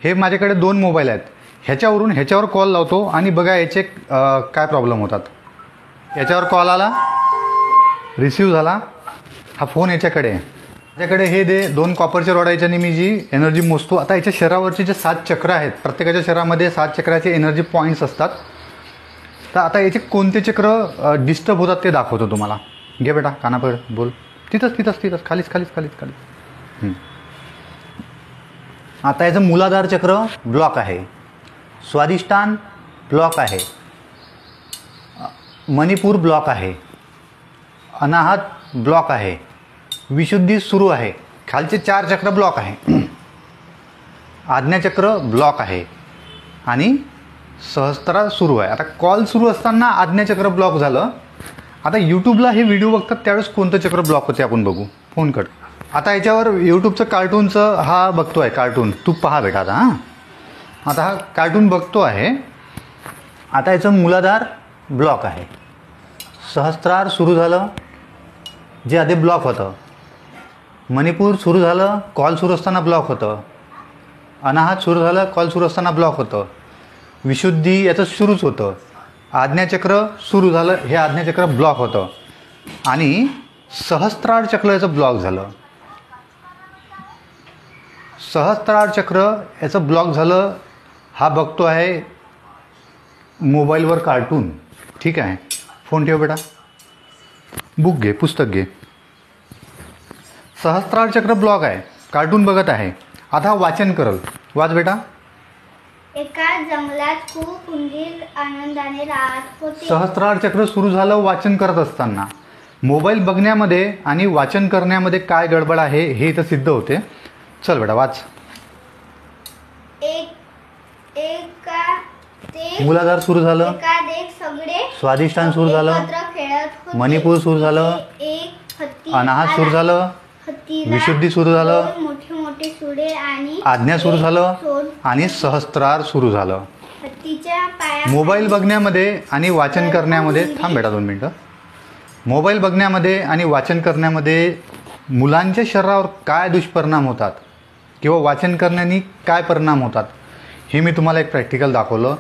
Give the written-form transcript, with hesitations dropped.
हे माझ्याकडे 2 मोबाईल आहेत. ह्याच्यावरून ह्याच्यावर कॉल लावतो आणि बघा याचे काय प्रॉब्लेम होतात. याच्यावर कॉल आला, रिसीव झाला, हा फोन याच्याकडे आहे. माझ्याकडे हे 2 कॉपरच्या रॉड, याच्याने मी जी एनर्जी मोजतो. आता याच्या शरीरावरचे जे 7 चक्र आहेत, प्रत्येकाच्या शरीरामध्ये 7 चक्राचे एनर्जी पॉईंट्स असतात. तर आता याचे कोणते चक्र डिस्टर्ब होतात ते दाखवतो तुम्हाला. घे बेटा कानापड बोल. तिथंच खालीच. आता याचं मूलाधार चक्र ब्लॉक आहे, स्वादिष्टान ब्लॉक आहे, मणिपूर ब्लॉक आहे, अनाहत ब्लॉक आहे, विशुद्धी सुरू आहे. खालचे 4 चक्र ब्लॉक आहे. आज्ञाचक्र ब्लॉक आहे आणि सहस्त्रार सुरू आहे. आता कॉल सुरू असताना आज्ञाचक्र ब्लॉक झालं. आता यूट्यूबला हे व्हिडिओ बघतात त्यावेळेस कोणतं चक्र ब्लॉक होते आपण बघू. Phone cut. आता याच्यावर यूट्यूबचं कार्टूनचं हा बघतो आहे कार्टून. तू पहा बेटा आता. आता हा कार्टून बघतो आहे. आता याचं मूलाधार ब्लॉक आहे, सहस्त्रार सुरू झालं जे आधी ब्लॉक होतं, मणिपूर सुरू झालं कॉल सुरू असताना ब्लॉक होतं, अनाहत सुरू झालं कॉल सुरू असताना ब्लॉक होतं, विशुद्धी याचं सुरूच होतं, आज्ञाचक्र सुरू झालं हे आज्ञाचक्र ब्लॉक होतं आणि सहस्त्रार चक्र याचं ब्लॉक झालं. सहस्त्रार चक्र याचं ब्लॉक झालं. हा बघतो आहे मोबाईलवर कार्टून. ठीक आहे, फोन ठेव बेटा, बुक घे, पुस्तक घे. सहस्त्रार चक्र ब्लॉक आहे, कार्टून बघत आहे. आता वाचन करल. वाच बेटा. एका जंगलात खूप उंदीर आनंदाने राहत होते. सहस्त्रार चक्र सुरू झालं वाचन करत असताना. मोबाईल बघण्यामध्ये आणि वाचन करण्यामध्ये काय गडबड आहे हे इथं सिद्ध होते. चल बेटा वाच. मूलाधार सुरू झालं, स्वादिष्टान सुरू झालं, मणिपूर सुरू झालं, अनाहत सुरू झालं, विशुद्धी सुरू झालं, आज्ञा सुरू झालं आणि सहस्त्रार सुरू झालं. मोबाईल बघण्यामध्ये आणि वाचन करण्यामध्ये थांब बेटा 2 मिनटं. मोबाईल बघण्यामध्ये आणि वाचन करण्यामध्ये मुलांच्या शरीरावर काय दुष्परिणाम होतात किंवा वाचन करण्याने काय परिणाम होतात हे मी तुम्हाला एक प्रॅक्टिकल दाखवलं.